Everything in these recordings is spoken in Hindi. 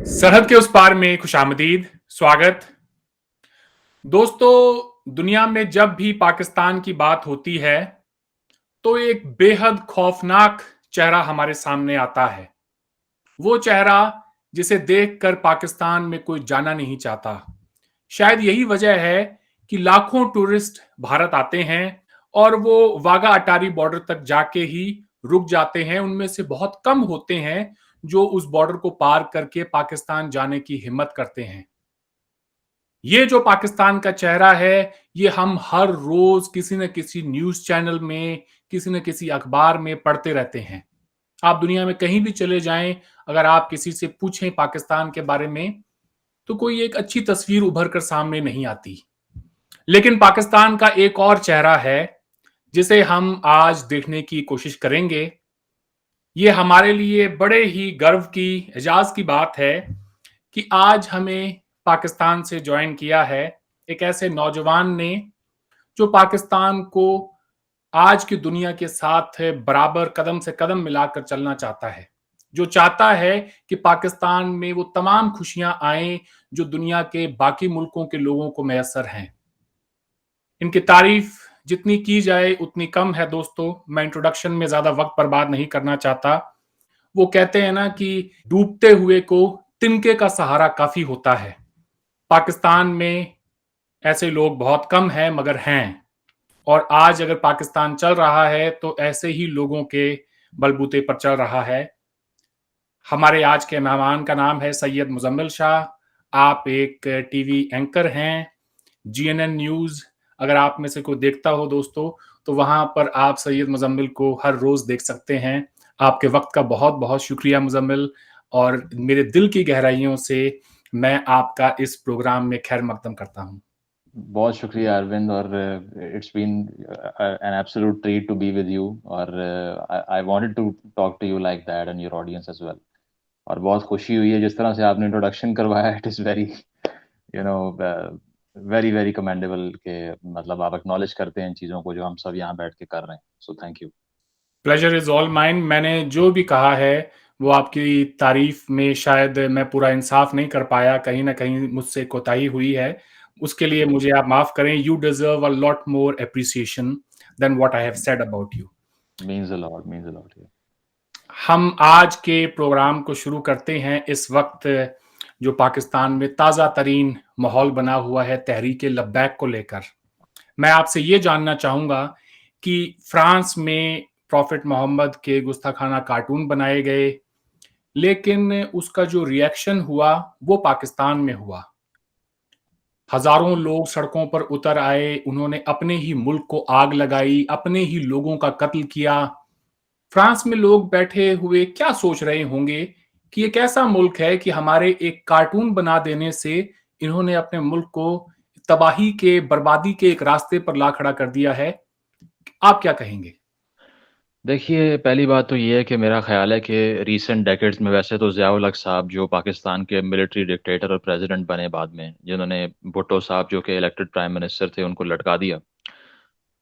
सरहद के उस पार में खुशामदीद, स्वागत। दोस्तों, दुनिया में जब भी पाकिस्तान की बात होती है, तो एक बेहद खौफनाक चेहरा हमारे सामने आता है। वो चेहरा जिसे देखकर पाकिस्तान में कोई जाना नहीं चाहता। शायद यही वजह है कि लाखों टूरिस्ट भारत आते हैं और वो वाघा अटारी बॉर्डर तक जाके ही रुक जाते हैं। उनमें से बहुत कम होते हैं जो उस बॉर्डर को पार करके पाकिस्तान जाने की हिम्मत करते हैं। ये जो पाकिस्तान का चेहरा है, ये हम हर रोज किसी न किसी न्यूज़ चैनल में, किसी न किसी अखबार में पढ़ते रहते हैं। आप दुनिया में कहीं भी चले जाएँ, अगर आप किसी से पूछें पाकिस्तान के बारे में, तो कोई एक अच्छी तस्वीर उभर कर सामने नहीं आती। लेकिन पाकिस्तान का एक और चेहरा है, जिसे हम आज देखने की कोशिश करेंगे। ये हमारे लिए बड़े ही गर्व की, एजाज़ की बात है कि आज हमें पाकिस्तान से जॉइन किया है एक ऐसे नौजवान ने जो पाकिस्तान को आज की दुनिया के साथ बराबर कदम से कदम मिलाकर चलना चाहता है। जो चाहता है कि पाकिस्तान में वो तमाम खुशियां आए जो दुनिया के बाकी मुल्कों के लोगों को मैसर हैं। इनकी तारीफ जितनी की जाए उतनी कम है दोस्तों। मैं इंट्रोडक्शन में ज्यादा वक्त बर्बाद नहीं करना चाहता। वो कहते हैं ना कि डूबते हुए को तिनके का सहारा काफी होता है। पाकिस्तान में ऐसे लोग बहुत कम हैं मगर हैं। और आज अगर पाकिस्तान चल रहा है तो ऐसे ही लोगों के बलबूते पर चल रहा है। हमारे आज के मेहमान का नाम है सैयद मुजम्मिल शाह। आप एक टीवी एंकर हैं, जीएनएन न्यूज़। अगर आप में से कोई देखता हो दोस्तों, तो वहां पर आप सैयद मुजम्मिल को हर रोज देख सकते हैं। आपके वक्त का बहुत बहुत शुक्रिया मुजम्मिल, और मेरे दिल की गहराइयों से मैं आपका इस प्रोग्राम में खैर मकदम करता हूं। बहुत शुक्रिया अरविंद। और it's been an absolute treat to be with you. और I wanted to talk to you like that and your audience as well. और बहुत खुशी हुई है जिस तरह से आपने इंट्रोडक्शन करवाया। It is very you know very very commendable के मतलब आप एक्नॉलेज करते हैं इन चीज़ों को जो हम सब यहाँ बैठ के कर रहे हैं। So thank you. Pleasure is all mine. मैंने जो भी कहा है वो आपकी तारीफ में शायद मैं पूरा इंसाफ नहीं कर पाया, कहीं ना कहीं मुझसे कोताही हुई है। उसके लिए मुझे आप माफ करें। You deserve a lot more appreciation than what I have said about you. Means a lot. हम आज के प्रोग्राम को शुरू करते हैं इस वक्त जो पाकिस्तान में ताज़ा तरीन माहौल बना हुआ है तहरीक लब्बैक को लेकर। मैं आपसे ये जानना चाहूंगा कि फ्रांस में प्रॉफिट मोहम्मद के गुस्ताखाना कार्टून बनाए गए, लेकिन उसका जो रिएक्शन हुआ वो पाकिस्तान में हुआ। हजारों लोग सड़कों पर उतर आए, उन्होंने अपने ही मुल्क को आग लगाई, अपने ही लोगों का कत्ल किया। फ्रांस में लोग बैठे हुए क्या सोच रहे होंगे कि एक ऐसा मुल्क है कि हमारे एक कार्टून बना देने से इन्होंने अपने मुल्क को तबाही के, बर्बादी के एक रास्ते पर ला खड़ा कर दिया है। आप क्या कहेंगे? देखिए, पहली बात तो ये है कि मेरा ख़्याल है कि रीसेंट डेकेड्स में वैसे तो ज़िया-उल हक साहब जो पाकिस्तान के मिलिट्री डिक्टेटर और प्रेसिडेंट बने बाद में, जिन्होंने भुट्टो साहब जो कि इलेक्टेड प्राइम मिनिस्टर थे उनको लटका दिया।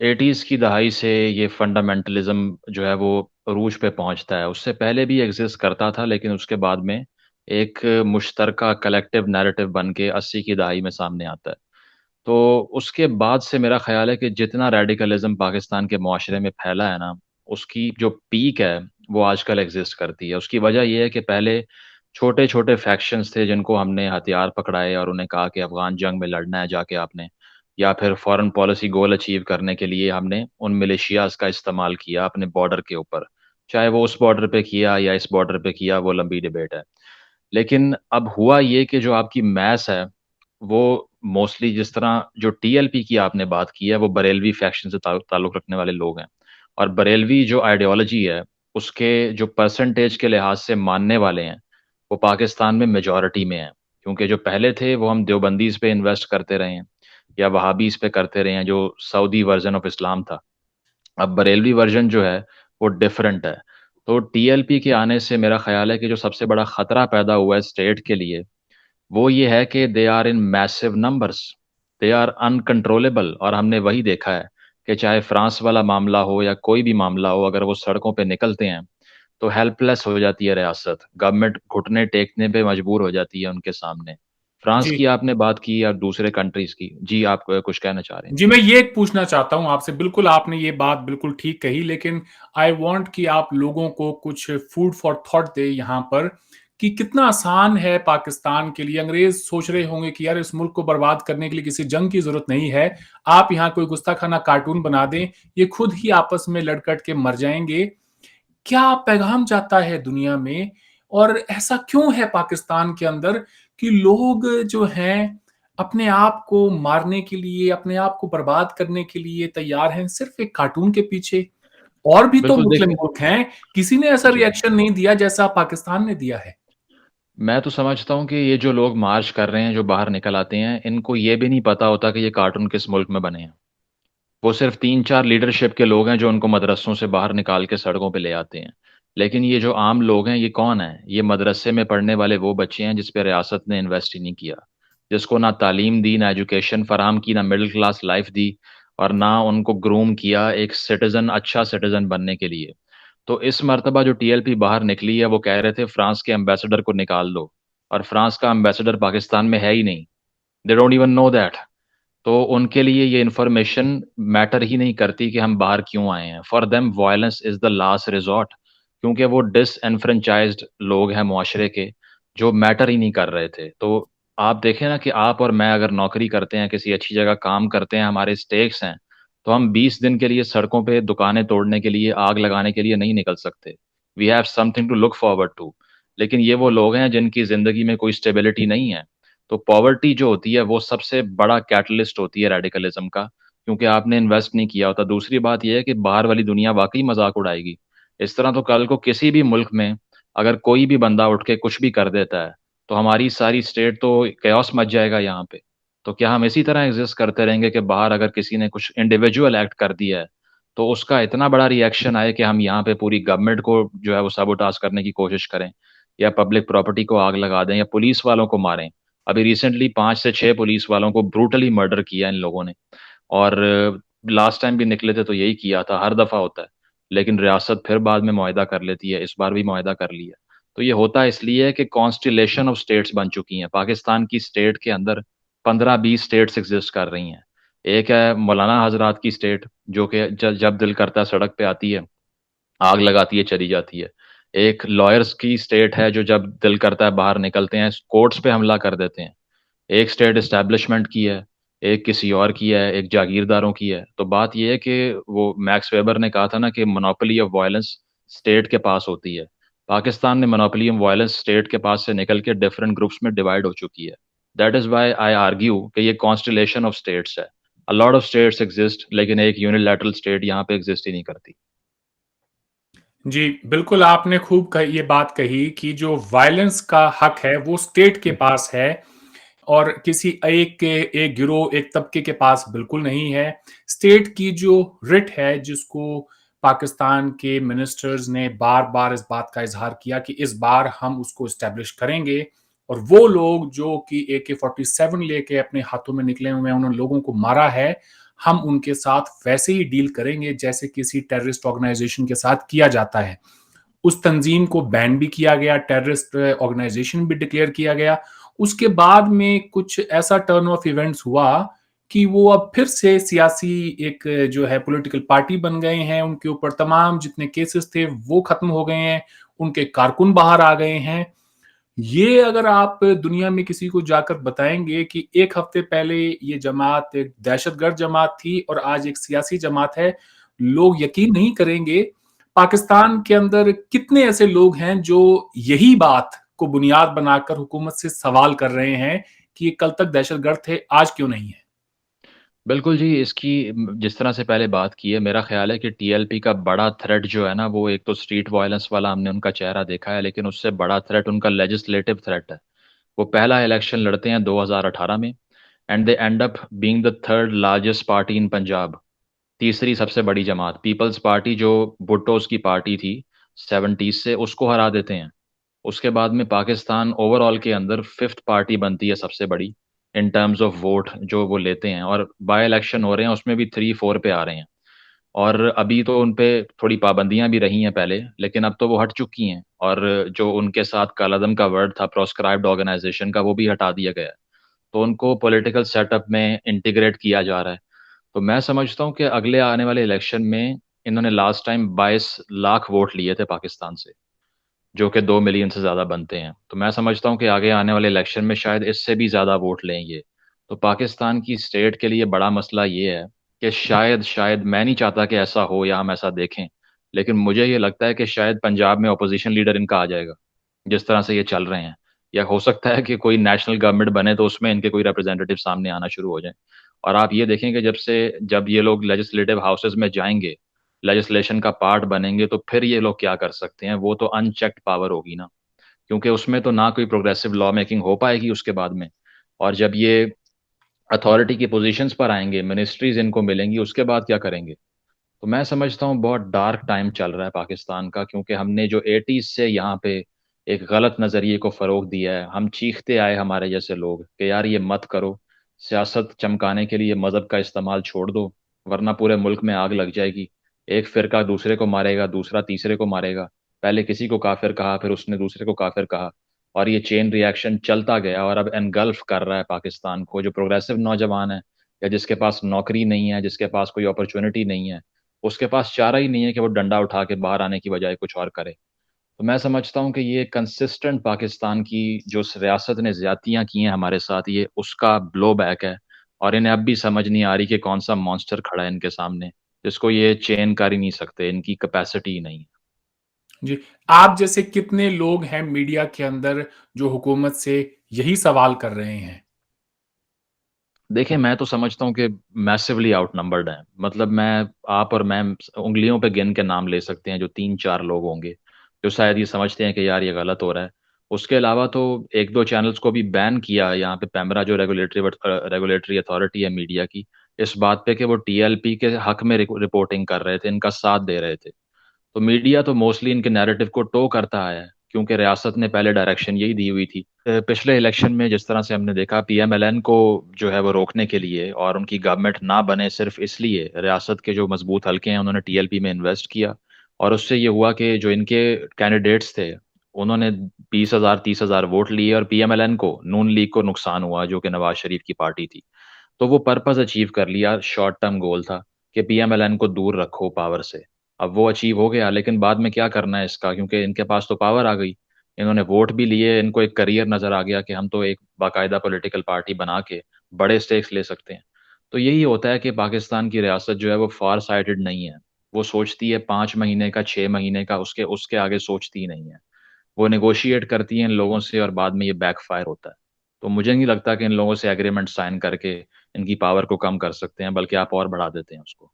80s की दहाई से ये फंडामेंटलिज़्म जो है वो अरूज पे पहुंचता है। उससे पहले भी एग्ज़िस्ट करता था लेकिन उसके बाद में एक मुश्तरका कलेक्टिव नैरेटिव बन के 80 की दहाई में सामने आता है। तो उसके बाद से मेरा ख़्याल है कि जितना रेडिकलिज़्म पाकिस्तान के मुआशरे में फैला है ना, उसकी जो पीक है, वो आजकल एग्ज़िस्ट करती है। उसकी वजह ये है कि पहले छोटे-छोटे फैक्शंस थे जिनको हमने हथियार पकड़ाए और उन्हें कहा कि अफ़गान जंग में लड़ना है जाके आपने, या फिर फ़ॉरेन पॉलिसी गोल अचीव करने के लिए हमने उन मिलिशियाज़ का इस्तेमाल किया अपने बॉर्डर के ऊपर। चाहे वो उस बॉर्डर पे किया या इस बॉर्डर पे किया, वो लंबी डिबेट है। लेकिन अब हुआ ये कि जो आपकी मैस है, वो मोस्टली जिस तरह जो टीएलपी की आपने बात की है, वो बरेलवी फैक्शन से ताल्लुक़ रखने वाले लोग हैं। और बरेलवी जो आइडियोलॉजी है, उसके जो परसेंटेज के लिहाज से मानने वाले हैं, वो पाकिस्तान में मेजॉरिटी में हैं। क्योंकि जो पहले थे, वो हम देवबंदीज़ पे इन्वेस्ट करते रहे हैं या वहाबीज़ पे करते रहे हैं, जो सऊदी वर्ज़न ऑफ इस्लाम था। अब बरेलवी वर्ज़न जो है, वो डिफरेंट है। तो टीएलपी के आने से मेरा ख़्याल है कि जो सबसे बड़ा खतरा पैदा हुआ है स्टेट के लिए, वो ये है कि they are in massive numbers, they are uncontrollable. और हमने वही देखा है कि चाहे फ्रांस वाला मामला हो या कोई भी मामला हो, अगर वो सड़कों पे निकलते हैं, तो हेल्पलेस हो जाती है रियासत, गवर्नमेंट घुटने टेकने पे मजबूर हो जाती है उनके सामने। फ्रांस जी। की आपने बात की या दूसरे कंट्रीज की, जी आप कुछ कहना चाह रहे हैं? जी, मैं ये पूछना चाहता हूँ आपसे, बिल्कुल आपने ये बात बिल्कुल ठीक कही, लेकिन आई वांट कि आप लोगों को कुछ फूड फॉर थॉट दें यहाँ पर, कि कितना आसान है पाकिस्तान के लिए। अंग्रेज़ सोच रहे होंगे कि यार इस मुल्क को बर्बाद करने के लिए किसी जंग की ज़रूरत नहीं है। आप यहाँ कोई गुस्ताखाना कार्टून बना दें, ये खुद ही आपस में लड़-कट के मर जाएँगे। क्या पैगाम जाता है दुनिया में, और ऐसा क्यों है पाकिस्तान के अंदर कि लोग जो हैं अपने आप को मारने के लिए, अपने आप को बर्बाद करने के लिए तैयार हैं सिर्फ एक कार्टून के पीछे? और भी तो बिल्कुल मुस्लिम देखिए। मुल्क हैं, किसी ने ऐसा जी। रिएक्शन नहीं दिया जैसा पाकिस्तान ने दिया है। मैं तो समझता हूँ कि ये जो लोग मार्च कर रहे हैं, जो बाहर निकल आते हैं, इनको ये भी नहीं पता होता कि ये कार्टून किस मुल्क में बने हैं। वो सिर्फ 3-4 लीडरशिप के लोग हैं जो उनको मदरसों से बाहर निकाल के सड़कों पे ले आते हैं। लेकिन ये जो आम लोग हैं, ये कौन है? ये मदरसे में पढ़ने वाले वो बच्चे हैं जिस पे रियासत ने इन्वेस्ट ही नहीं किया, जिसको ना तालीम दी, ना एजुकेशन फराहम की, ना मिडिल क्लास लाइफ दी, और ना उनको ग्रूम किया एक सिटीजन, अच्छा सिटीजन बनने के लिए। तो इस मर्तबा जो टीएलपी बाहर निकली है, वो कह रहे थे फ्रांस के एम्बेसडर को निकाल दो, और फ्रांस का एम्बेसडर पाकिस्तान में है ही नहीं। They don't even know that. तो उनके लिए ये इन्फॉर्मेशन मैटर ही नहीं करती कि हम बाहर क्यों आए हैं। For them violence is the last resort, क्योंकि वो डिसएनफ्रेंचाइज्ड लोग हैं मुआशरे के, जो मैटर ही नहीं कर रहे थे। तो आप देखें ना कि आप और मैं अगर नौकरी करते हैं, किसी अच्छी जगह काम करते हैं, हमारे स्टेक्स हैं, तो हम 20 दिन के लिए सड़कों पे दुकानें तोड़ने के लिए, आग लगाने के लिए नहीं निकल सकते। We have something to look forward to. लेकिन ये वो लोग हैं जिनकी जिंदगी में कोई स्टेबिलिटी नहीं है। तो पॉवर्टी जो होती है वो सबसे बड़ा कैटलिस्ट होती है रेडिकलिज्म का, क्योंकि आपने इन्वेस्ट नहीं किया होता। दूसरी बात यह है कि बाहर वाली दुनिया वाकई मजाक उड़ाएगी। इस तरह तो कल को किसी भी मुल्क में अगर कोई भी बंदा उठ के कुछ भी कर देता है, तो हमारी सारी स्टेट तो कैओस मच जाएगा यहाँ पे। तो क्या हम इसी तरह एग्जिस्ट करते रहेंगे कि बाहर अगर किसी ने कुछ इंडिविजुअल एक्ट कर दिया है, तो उसका इतना बड़ा रिएक्शन आए कि हम यहाँ पे पूरी गवर्नमेंट को जो है वो सबोटाज करने की कोशिश करें, या पब्लिक प्रॉपर्टी को आग लगा दें, या पुलिस वालों को मारें? अभी रिसेंटली 5 से 6 पुलिस वालों को ब्रूटली मर्डर किया इन लोगों ने। और लास्ट टाइम भी निकले थे तो यही किया था, हर दफा होता है। लेकिन रियासत फिर बाद में मुआहदा कर लेती है, इस बार भी मुआहदा कर लिया। तो ये होता इसलिए है कि कॉन्स्टिलेशन ऑफ स्टेट्स बन चुकी हैं पाकिस्तान की। स्टेट के अंदर 15-20 स्टेट्स एग्जिस्ट कर रही हैं। एक है मौलाना हजरात की स्टेट, जो कि जब दिल करता है सड़क पे आती है, आग लगाती है, चली जाती है। एक लॉयर्स की स्टेट है, जो जब दिल करता है बाहर निकलते हैं, कोर्ट्स पे हमला कर देते हैं। एक स्टेट एस्टेब्लिशमेंट की है, एक किसी और की है, एक जागीरदारों की है। तो बात यह है कि वो मैक्स वेबर ने कहा था ना कि मोनोपोली ऑफ वायलेंस स्टेट के पास होती है। पाकिस्तान में मोनोपोली ऑफ वायलेंस स्टेट के पास से निकल के डिफरेंट ग्रुप्स में डिवाइड हो चुकी है। That is why I argue कि ये कॉन्स्टिलेशन ऑफ स्टेट्स है। A lot of states exist, लेकिन एक यूनिलैटरल स्टेट यहाँ पे एग्जिस्ट ही नहीं करती। जी, बिल्कुल आपने खूब ये बात कही कि जो वायलेंस का हक है वो स्टेट के पास है, और किसी एक गिरोह, एक तबके के पास बिल्कुल नहीं है। स्टेट की जो रिट है, जिसको पाकिस्तान के मिनिस्टर्स ने बार-बार इस बात का इज़हार किया कि इस बार हम उसको एस्टेब्लिश करेंगे, और वो लोग जो कि AK-47 लेके अपने हाथों में निकले हुए हैं, उन लोगों को मारा है, हम उनके साथ वैसे ही डील करेंगे जैसे किसी टेररिस्ट ऑर्गेनाइजेशन के साथ किया जाता है। उस तंजीम को बैन भी किया गया, टेररिस्ट ऑर्गेनाइजेशन भी डिक्लेयर किया गया। उसके बाद में कुछ ऐसा टर्न ऑफ इवेंट्स हुआ कि वो अब फिर से सियासी एक जो है पॉलिटिकल पार्टी बन गए हैं, उनके ऊपर तमाम जितने केसेस थे वो खत्म हो गए हैं, उनके कारकुन बाहर आ गए हैं। ये अगर आप दुनिया में किसी को जाकर बताएँगे कि 1 हफ्ते पहले ये जमात एक दहशतगर्द जमात थी और आज एक सियासी जमात है, लोग यकीन नहीं करेंगे। पाकिस्तान के अंदर कितने ऐसे लोग हैं जो यही बात को बुनियाद बनाकर हुकूमत से सवाल कर रहे हैं कि ये कल तक दहशतगर्द थे, आज क्यों नहीं है? बिल्कुल जी, इसकी जिस तरह से पहले बात की है, मेरा ख़्याल है कि टीएलपी का बड़ा थ्रेट जो है ना, वो एक तो स्ट्रीट वायलेंस वाला हमने उनका चेहरा देखा है, लेकिन उससे बड़ा थ्रेट उनका लेजिस्लेटिव थ्रेट है। वो पहला इलेक्शन लड़ते हैं 2018 में, and they and up being the third largest party इन पंजाब। तीसरी सबसे बड़ी जमात पीपल्स पार्टी, जो भुट्टोस की पार्टी थी 70s से, उसको हरा देते हैं। उसके बाद में पाकिस्तान ओवरऑल के अंदर फिफ्थ पार्टी बनती है सबसे बड़ी इन टर्म्स ऑफ वोट जो वो लेते हैं, और बाय इलेक्शन हो रहे हैं उसमें भी 3-4 पे आ रहे हैं। और अभी तो उन पे थोड़ी पाबंदियां भी रही हैं पहले, लेकिन अब तो वो हट चुकी हैं। और जो उनके साथ कालादम का वर्ड था प्रोस्क्राइब्ड ऑर्गेनाइजेशन का, वो भी हटा दिया गया है। तो उनको पॉलिटिकल सेटअप में इंटीग्रेट किया जा रहा है। तो मैं समझता हूँ कि अगले आने वाले इलेक्शन में इन्होंने लास्ट टाइम 22 लाख वोट लिए थे पाकिस्तान से, जो कि 2 मिलियन से ज़्यादा बनते हैं। तो मैं समझता हूँ कि आगे आने वाले इलेक्शन में शायद इससे भी ज़्यादा वोट लें ये। तो पाकिस्तान की स्टेट के लिए बड़ा मसला ये है कि शायद शायद मैं नहीं चाहता कि ऐसा हो या हम ऐसा देखें, लेकिन मुझे ये लगता है कि शायद पंजाब में अपोजिशन लीडर इनका आ जाएगा, जिस तरह से ये चल रहे हैं। या हो सकता है कि कोई नेशनल गवर्नमेंट बने तो उसमें इनके कोई रिप्रेजेंटेटिव सामने आना शुरू हो जाए। और आप ये देखेंगे जब ये लोग लेजिस्लेटिव हाउसेज में जाएंगे, लेजिस्लेशन का पार्ट बनेंगे, तो फिर ये लोग क्या कर सकते हैं? वो तो अनचेक्ड पावर होगी ना, क्योंकि उसमें तो ना कोई प्रोग्रेसिव लॉ मेकिंग हो पाएगी उसके बाद में। और जब ये अथॉरिटी की पोजीशंस पर आएंगे, मिनिस्ट्रीज इनको मिलेंगी, उसके बाद क्या करेंगे? तो मैं समझता हूँ बहुत डार्क टाइम चल रहा है पाकिस्तान का, क्योंकि हमने जो 80s से यहाँ पे एक गलत नज़रिए को फ़रोग दिया है। हम चीखते आए हमारे जैसे लोग कि यार ये मत करो, सियासत चमकाने के लिए मज़हब का इस्तेमाल छोड़ दो, वरना पूरे मुल्क में आग लग जाएगी। एक फिरका दूसरे को मारेगा, दूसरा तीसरे को मारेगा। पहले किसी को काफिर कहा, फिर उसने दूसरे को काफिर कहा, और ये चेन रिएक्शन चलता गया और अब एनगल्फ कर रहा है पाकिस्तान को। जो प्रोग्रेसिव नौजवान है, या जिसके पास नौकरी नहीं है, जिसके पास कोई अपॉर्चुनिटी नहीं है, उसके पास चारा ही नहीं है कि वो डंडा उठा के बाहर आने की बजाय कुछ और करे। तो मैं समझता हूँ कि ये कंसिस्टेंट पाकिस्तान की जो रियासत ने ज्यादतियां की हैं हमारे साथ, ये उसका ब्लो बैक है। और इन्हें अब भी समझ नहीं आ रही कि कौन सा मॉन्स्टर खड़ा है इनके सामने, जिसको ये चेन कर ही नहीं सकते, इनकी कैपेसिटी ही नहीं है। जी, आप जैसे कितने लोग हैं मीडिया के अंदर जो हुकूमत से यही सवाल कर रहे हैं? देखिए, मैं तो समझता हूँ कि मैसिवली आउटनंबर्ड हैं। मतलब आप और मैं उंगलियों पे गिन के नाम ले सकते हैं, जो 3-4 लोग होंगे जो शायद ये समझते हैं कि यार ये गलत हो रहा है। उसके अलावा तो एक दो चैनल्स को भी बैन किया यहाँ पे, पैमरा जो रेगुलेटरी अथॉरिटी है मीडिया की, इस बात पे कि वो टीएलपी के हक में रिपोर्टिंग कर रहे थे, इनका साथ दे रहे थे। तो मीडिया तो मोस्टली इनके नैरेटिव को टो करता आया है, क्योंकि रियासत ने पहले डायरेक्शन यही दी हुई थी। पिछले इलेक्शन में जिस तरह से हमने देखा, पीएमएलएन को जो है वो रोकने के लिए और उनकी गवर्नमेंट ना बने सिर्फ इसलिए, रियासत के जो मजबूत हल्के हैं उन्होंने टीएलपी में इन्वेस्ट किया। और उससे ये हुआ कि जो इनके कैंडिडेट्स थे, उन्होंने 20,000 30,000 वोट लिए, और पीएमएलएन को, नून लीग को नुकसान हुआ, जो कि नवाज शरीफ की पार्टी थी। तो वो पर्पस अचीव कर लिया, शॉर्ट टर्म गोल था कि पीएमएलएन को दूर रखो पावर से। अब वो अचीव हो गया, लेकिन बाद में क्या करना है इसका, क्योंकि इनके पास तो पावर आ गई, इन्होंने वोट भी लिए, इनको एक करियर नजर आ गया कि हम तो एक बाकायदा पॉलिटिकल पार्टी बना के बड़े स्टेक्स ले सकते हैं। तो यही होता है कि पाकिस्तान की रियासत जो है वो फार साइटेड नहीं है। वो सोचती है 5 महीने का, 6 महीने का, उसके उसके आगे सोचती ही नहीं है। वो नेगोशिएट करती हैं इन लोगों से, और बाद में ये बैकफायर होता है। तो मुझे नहीं लगता कि इन लोगों से एग्रीमेंट साइन करके इनकी पावर को कम कर सकते हैं, बल्कि आप और बढ़ा देते हैं उसको।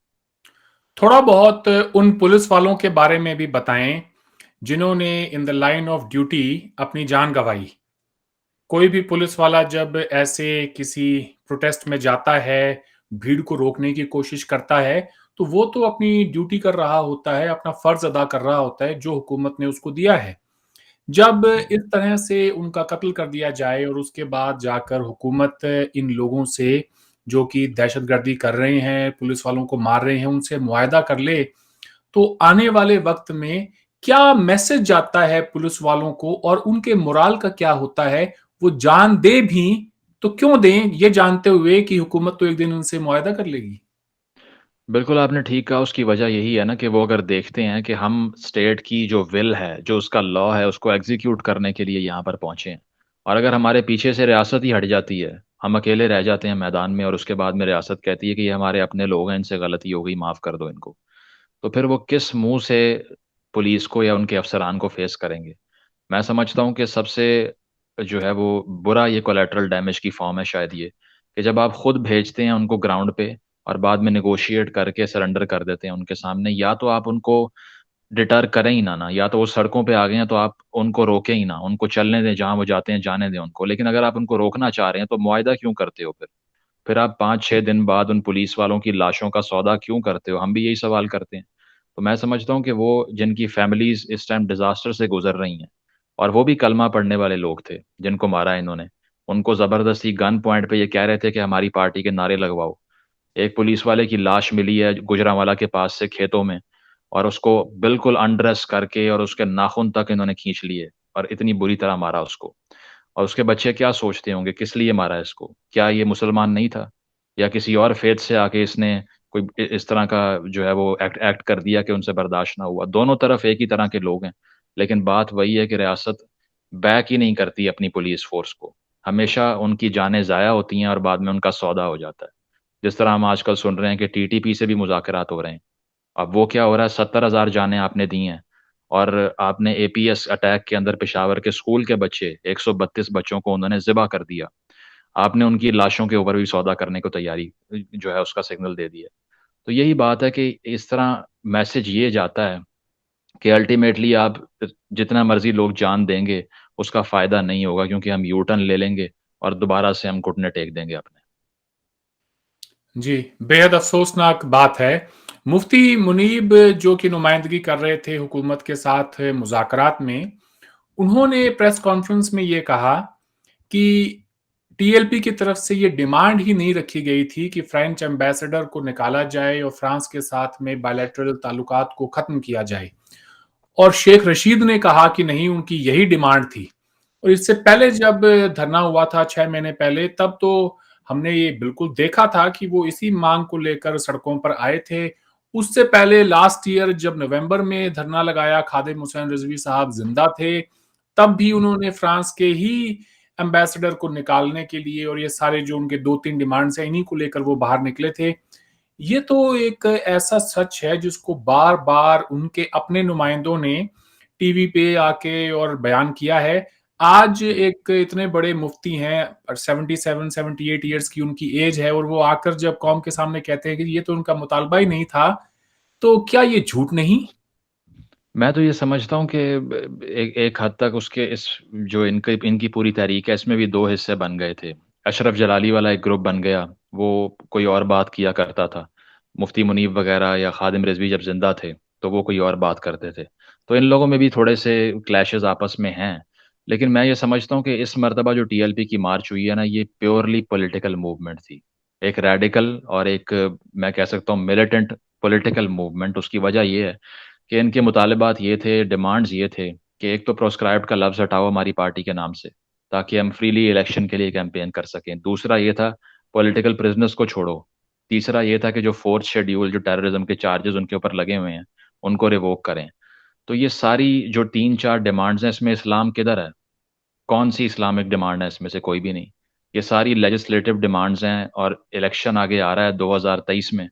थोड़ा बहुत उन पुलिस वालों के बारे में भी बताएं जिन्होंने in the line of duty अपनी जान गंवाई। कोई भी पुलिस वाला जब ऐसे किसी प्रोटेस्ट में जाता है, भीड़ को रोकने की कोशिश करता है, तो वो तो अपनी ड्यूटी कर रहा होता है, अपना फर्ज अदा कर रहा होता है जो हुकूमत ने उसको दिया है। जब इस तरह से उनका कत्ल कर दिया जाए और उसके बाद जाकर हुकूमत इन लोगों से जो कि दहशतगर्दी कर रहे हैं, पुलिस वालों को मार रहे हैं, उनसे मुआहदा कर ले, तो आने वाले वक्त में क्या मैसेज जाता है पुलिस वालों को और उनके मोराल का क्या होता है? वो जान दे भी तो क्यों दें, ये जानते हुए कि हुकूमत तो एक दिन उनसे मुआहदा कर लेगी? बिल्कुल आपने ठीक कहा। उसकी वजह यही है ना कि वो अगर देखते हैं कि हम स्टेट की जो विल है, जो उसका लॉ है, उसको एग्जीक्यूट करने के लिए यहाँ पर पहुंचे हैं, और अगर हमारे पीछे से रियासत ही हट जाती है, हम अकेले रह जाते हैं मैदान में, और उसके बाद में रियासत कहती है कि ये हमारे अपने लोग हैं, इनसे गलती हो गई, माफ़ कर दो इनको, तो फिर वो किस मुंह से पुलिस को या उनके अफसरान को फेस करेंगे? मैं समझता हूँ कि सबसे जो है वो बुरा ये कोलेटरल डैमेज की फॉर्म है शायद ये, कि जब आप खुद भेजते हैं उनको ग्राउंड पे, और बाद में नेगोशिएट करके सरेंडर कर देते हैं उनके सामने, या तो आप उनको डिटर करें ही ना, या तो वो सड़कों पे आ गए हैं तो आप उनको रोकें ही ना, उनको चलने दें, जहां वो जाते हैं जाने दें उनको। लेकिन अगर आप उनको रोकना चाह रहे हैं तो मुआयदा क्यों करते हो फिर आप 5-6 दिन बाद उन पुलिस वालों की लाशों का सौदा क्यों करते हो? हम भी यही सवाल करते हैं। तो मैं समझता हूँ कि वो जिनकी फैमिलीज इस टाइम डिजास्टर से गुजर रही हैं, और वो भी कलमा पढ़ने वाले लोग थे जिनको मारा इन्होंने, उनको जबरदस्ती गन पॉइंट पे ये कह रहे थे कि हमारी पार्टी के नारे लगवाओ। एक पुलिस वाले की लाश मिली है गुजरांवाला के पास से खेतों में, और उसको बिल्कुल अनड्रेस करके और उसके नाखून तक इन्होंने खींच लिए और इतनी बुरी तरह मारा उसको। और उसके बच्चे क्या सोचते होंगे, किस लिए मारा इसको? क्या ये मुसलमान नहीं था, या किसी और फेथ से आके इसने कोई इस तरह का जो है वो एक्ट एक्ट कर दिया कि उनसे बर्दाश्त ना हुआ? दोनों तरफ एक ही तरह के लोग हैं। लेकिन बात वही है कि रियासत बैक ही नहीं करती अपनी पुलिस फोर्स को। हमेशा उनकी जानें ज़ाया होती हैं और बाद में उनका सौदा हो जाता है। जिस तरह हम आजकल सुन रहे हैं कि टीटीपी से भी मुज़ाकरात हो रहे हैं। अब वो क्या हो रहा है, 70,000 जानें आपने दी हैं, और आपने एपीएस अटैक के अंदर पेशावर के स्कूल के बच्चे 132 बच्चों को उन्होंने ज़िबा कर दिया। आपने उनकी लाशों के ऊपर भी सौदा करने को तैयारी जो है उसका सिग्नल दे दिया। तो यही बात है कि इस तरह मैसेज ये जाता है कि अल्टीमेटली आप जितना मर्जी लोग जान देंगे, उसका फायदा नहीं होगा, क्योंकि हम यू टर्न ले लेंगे और दोबारा से हम घुटने टेक देंगे अपने। जी, बेहद अफ़सोसनाक बात है। मुफ्ती मुनीब जो कि नुमाइंदगी कर रहे थे हुकूमत के साथ मुज़ाकरात में, उन्होंने प्रेस कॉन्फ्रेंस में ये कहा कि टीएलपी की तरफ से ये डिमांड ही नहीं रखी गई थी कि फ्रेंच एम्बेसडर को निकाला जाए और फ्रांस के साथ में बायलैटरल ताल्लुकात को ख़त्म किया जाए। और शेख रशीद ने कहा कि नहीं, उनकी यही डिमांड थी। और इससे पहले जब धरना हुआ था 6 महीने पहले, तब तो हमने ये बिल्कुल देखा था कि वो इसी मांग को लेकर सड़कों पर आए थे। उससे पहले लास्ट ईयर जब नवंबर में धरना लगाया, खादिम हुसैन रिजवी साहब जिंदा थे, तब भी उन्होंने फ्रांस के ही एम्बेसडर को निकालने के लिए, और ये सारे जो उनके 2-3 डिमांड्स हैं, इन्हीं को लेकर वो बाहर निकले थे। ये तो एक ऐसा सच है जिसको बार-बार उनके अपने नुमाइंदों ने टीवी पे आके और बयान किया है। आज एक इतने बड़े मुफ्ती हैं और 77-78 इयर्स की उनकी एज है, और वो आकर जब कौम के सामने कहते हैं कि ये तो उनका मुतालबा ही नहीं था, तो क्या ये झूठ नहीं? मैं तो ये समझता हूँ कि एक एक हद तक उसके इस जो इनकी इनकी पूरी तहरीक है, इसमें भी दो हिस्से बन गए थे। अशरफ जलाली वाला एक ग्रुप बन गया, वो कोई और बात किया करता था। मुफ्ती मुनीब वगैरह या खादिम रिजवी जब जिंदा थे तो वो कोई और बात करते थे। तो इन लोगों में भी थोड़े से क्लैशेस आपस में हैं। लेकिन मैं ये समझता हूँ कि इस मर्तबा जो टीएलपी की मार्च हुई है ना, ये प्योरली पॉलिटिकल मूवमेंट थी। एक रेडिकल और एक मैं कह सकता हूँ मिलिटेंट पॉलिटिकल मूवमेंट। उसकी वजह ये है कि इनके मुतालबात ये थे, डिमांड्स ये थे कि एक तो प्रोस्क्राइब्ड का लफ्ज़ हटाओ हमारी पार्टी के नाम से, ताकि हम फ्रीली इलेक्शन के लिए कैंपेन कर सकें। दूसरा ये था पॉलिटिकल प्रिजनर्स को छोड़ो। तीसरा ये था कि जो फोर्थ शेड्यूल, जो टेररिज्म के चार्जेस उनके ऊपर लगे हुए हैं, उनको रिवोक करें। तो ये सारी जो 3-4 डिमांड्स हैं, इसमें इस्लाम किधर है? कौन सी इस्लामिक डिमांड है इसमें से? कोई भी नहीं। ये सारी लेजिस्लेटिव डिमांड्स हैं, और इलेक्शन आगे आ रहा है 2023 में।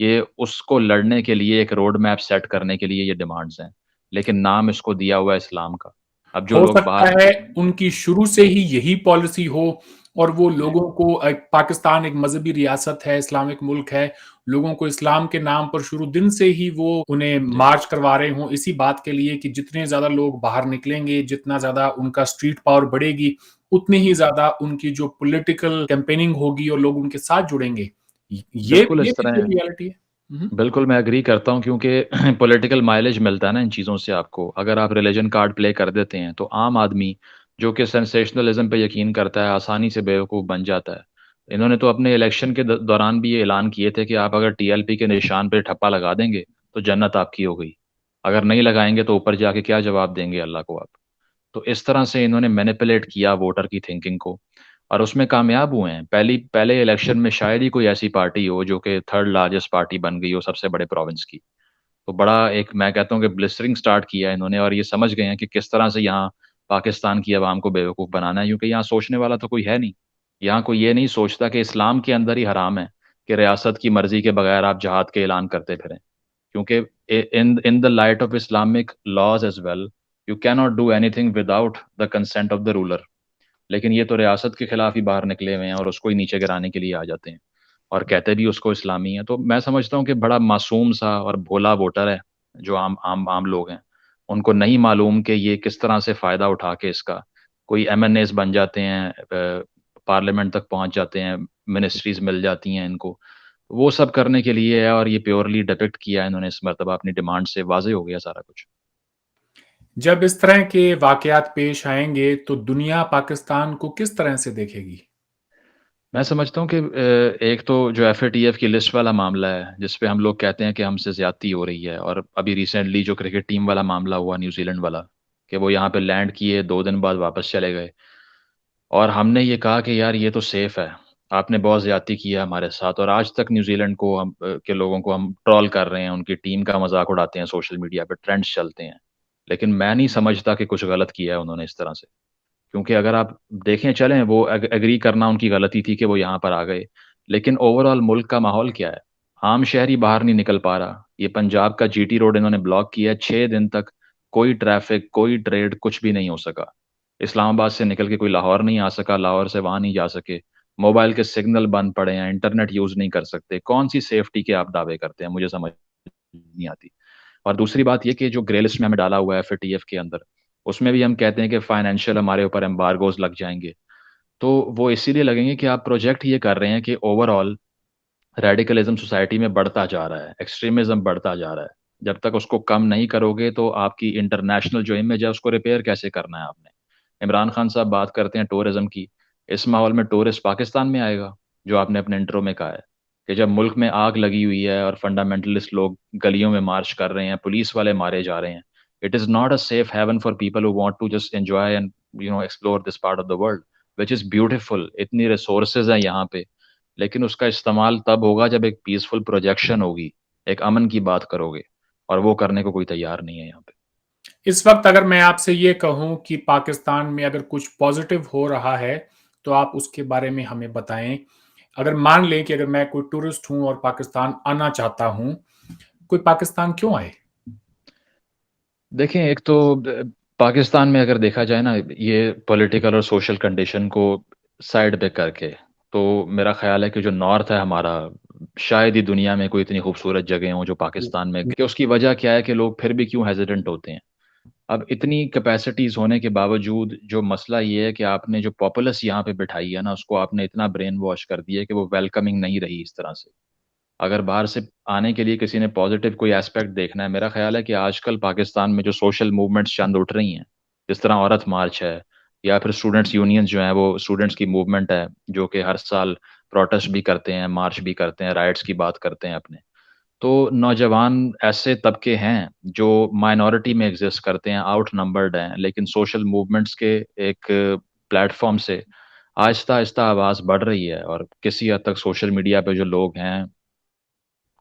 ये उसको लड़ने के लिए एक रोड मैप सेट करने के लिए ये डिमांड्स हैं, लेकिन नाम इसको दिया हुआ है इस्लाम का। अब जो हो लोग सकता बाहर। है उनकी शुरू से ही यही पॉलिसी हो, और वो लोगों को पाकिस्तान एक मजहबी रियासत है, इस्लामिक मुल्क है, लोगों को इस्लाम के नाम पर शुरू दिन से ही वो उन्हें जी, मार्च करवा रहे हों, इसी बात के लिए कि जितने ज्यादा लोग बाहर निकलेंगे, जितना ज्यादा उनका स्ट्रीट पावर बढ़ेगी, उतनी ही ज्यादा उनकी जो पॉलिटिकल कैंपेनिंग होगी और लोग उनके साथ जुड़ेंगे। बिल्कुल ये इस भी तरह तो है। रियलिटी है। हम्म। बिल्कुल मैं एग्री करता हूँ, क्योंकि पॉलिटिकल माइलेज मिलता है ना इन चीज़ों से आपको। अगर आप रिलीजन कार्ड प्ले कर देते हैं तो आम आदमी जो कि सेंसेशनलिज्म पे यकीन करता है, आसानी से बेवकूफ़ बन जाता है। इन्होंने तो अपने इलेक्शन के दौरान भी ये ऐलान किए थे कि आप अगर टीएलपी के निशान पे ठप्पा लगा देंगे तो जन्नत आपकी हो गई। अगर नहीं लगाएंगे तो ऊपर जाके क्या जवाब देंगे अल्लाह को आप? तो इस तरह से इन्होंने मैनिपुलेट किया वोटर की थिंकिंग को, और उसमें कामयाब हुए हैं। पहले इलेक्शन में शायद ही कोई ऐसी पार्टी हो जो कि थर्ड लार्जेस्ट पार्टी बन गई हो सबसे बड़े प्रोविंस की। तो बड़ा एक मैं कहता हूँ कि ब्लिस्टरिंग स्टार्ट किया है इन्होंने, और ये समझ गए हैं कि किस तरह से यहाँ पाकिस्तान की आवाम को बेवकूफ़ बनाना है, क्योंकि यहाँ सोचने वाला तो कोई है नहीं। यहाँ कोई ये नहीं सोचता कि इस्लाम के अंदर ही हराम है कि रियासत की मर्जी के बगैर आप जहाद के ऐलान करते फिरें। क्योंकि in the light of Islamic laws as well, you can not do anything without the consent of the ruler. लेकिन ये तो रियासत के खिलाफ ही बाहर निकले हुए हैं और उसको ही नीचे गिराने के लिए आ जाते हैं, और कहते भी उसको इस्लामी है। तो मैं समझता हूँ कि बड़ा मासूम सा और भोला वोटर है जो आम आम आम लोग हैं। उनको नहीं मालूम कि ये किस तरह से फायदा उठा के इसका कोई एमएनएस बन जाते हैं, पार्लियामेंट तक पहुंच जाते हैं, मिनिस्ट्रीज मिल जाती हैं इनको। वो सब करने के लिए है, और ये प्योरली डिपिक्ट किया है इन्होंने इस मरतबा अपनी डिमांड से। वाजे हो गया सारा कुछ। जब इस तरह के वाकयात पेश आएंगे तो दुनिया पाकिस्तान को किस तरह से देखेगी? मैं समझता हूँ कि एक तो जो एफएटीएफ की लिस्ट वाला मामला है जिस पे हम लोग कहते हैं कि हमसे ज्यादती हो रही है, और अभी रिसेंटली जो क्रिकेट टीम वाला मामला हुआ न्यूजीलैंड वाला, कि वो यहाँ पे लैंड किए 2 दिन बाद वापस चले गए, और हमने ये कहा कि यार ये तो सेफ है, आपने बहुत ज्यादती की है हमारे साथ, और आज तक न्यूजीलैंड को हम के लोगों को हम ट्रोल कर रहे हैं, उनकी टीम का मजाक उड़ाते हैं, सोशल मीडिया पे ट्रेंड्स चलते हैं। लेकिन मैं नहीं समझता कि कुछ गलत किया है उन्होंने इस तरह से, क्योंकि अगर आप देखें, चलें वो एग्री करना उनकी गलती थी कि वो यहाँ पर आ गए, लेकिन ओवरऑल मुल्क का माहौल क्या है? आम शहरी बाहर नहीं निकल पा रहा। ये पंजाब का जीटी रोड इन्होंने ब्लॉक किया 6 दिन तक, कोई ट्रैफिक, कोई ट्रेड, कुछ भी नहीं हो सका। इस्लामाबाद से निकल के कोई लाहौर नहीं आ सका, लाहौर से वहां नहीं जा सके। मोबाइल के सिग्नल बंद पड़े हैं, इंटरनेट यूज नहीं कर सकते। कौन सी सेफ्टी के आप दावे करते हैं, मुझे समझ नहीं आती। और दूसरी बात ये कि जो ग्रे लिस्ट में हमें डाला हुआ है एफएटीएफ के अंदर, उसमें भी हम कहते हैं कि फाइनेंशियल हमारे ऊपर एम्बार्गोज लग जाएंगे। तो वो इसीलिए लगेंगे कि आप प्रोजेक्ट ये कर रहे हैं कि ओवरऑल रेडिकलिज्म सोसाइटी में बढ़ता जा रहा है, एक्सट्रीमिज्म बढ़ता जा रहा है। जब तक उसको कम नहीं करोगे तो आपकी इंटरनेशनल जो इमेज है उसको रिपेयर कैसे करना है आपने? इमरान खान साहब बात करते हैं टूरिज्म की, इस माहौल में टूरिस्ट पाकिस्तान में आएगा? जो आपने अपने इंट्रो में कहा है कि जब मुल्क में आग लगी हुई है और फंडामेंटलिस्ट लोग गलियों में मार्च कर रहे हैं, पुलिस वाले मारे जा रहे हैं, it is not a safe haven for people who want to just enjoy and explore this part of the world which is beautiful. इतनी रिसोर्सेज हैं यहाँ पे, लेकिन उसका इस्तेमाल तब होगा जब एक पीसफुल प्रोजेक्शन होगी, एक अमन की बात करोगे, और वो करने को कोई तैयार नहीं है यहाँ पे। इस वक्त अगर मैं आपसे ये कहूं कि पाकिस्तान में अगर कुछ पॉजिटिव हो रहा है तो आप उसके बारे में हमें बताएं। अगर मान लें कि अगर मैं कोई टूरिस्ट हूं और पाकिस्तान आना चाहता हूं, कोई पाकिस्तान क्यों आए? देखें, एक तो पाकिस्तान में अगर देखा जाए ना, ये पॉलिटिकल और सोशल कंडीशन को साइड पे करके, तो मेरा ख्याल है कि जो नॉर्थ है हमारा, शायद ही दुनिया में कोई इतनी खूबसूरत जगह हो जो पाकिस्तान में, कि उसकी वजह क्या है कि लोग फिर भी क्यों हेजिडेंट होते हैं। अब इतनी कैपेसिटीज होने के बावजूद जो मसला ये है कि आपने जो पॉपुलस यहाँ पे बिठाई है ना, उसको आपने इतना ब्रेन वॉश कर दिया है कि वो वेलकमिंग नहीं रही इस तरह से। अगर बाहर से आने के लिए किसी ने पॉजिटिव कोई एस्पेक्ट देखना है, मेरा ख्याल है कि आजकल पाकिस्तान में जो सोशल मूवमेंट्स चंद उठ रही हैं, जिस तरह औरत मार्च है, या फिर स्टूडेंट्स यूनियंस जो हैं, वो स्टूडेंट्स की मूवमेंट है जो कि हर साल प्रोटेस्ट भी करते हैं, मार्च भी करते हैं, राइट्स की बात करते हैं अपने। तो नौजवान ऐसे तबके हैं जो माइनॉरिटी में एग्जिस्ट करते हैं, आउट नंबर्ड हैं, लेकिन सोशल मूवमेंट्स के एक प्लेटफॉर्म से आहिस्ता आहिस्ता आवाज़ बढ़ रही है, और किसी हद तक सोशल मीडिया पे जो लोग हैं,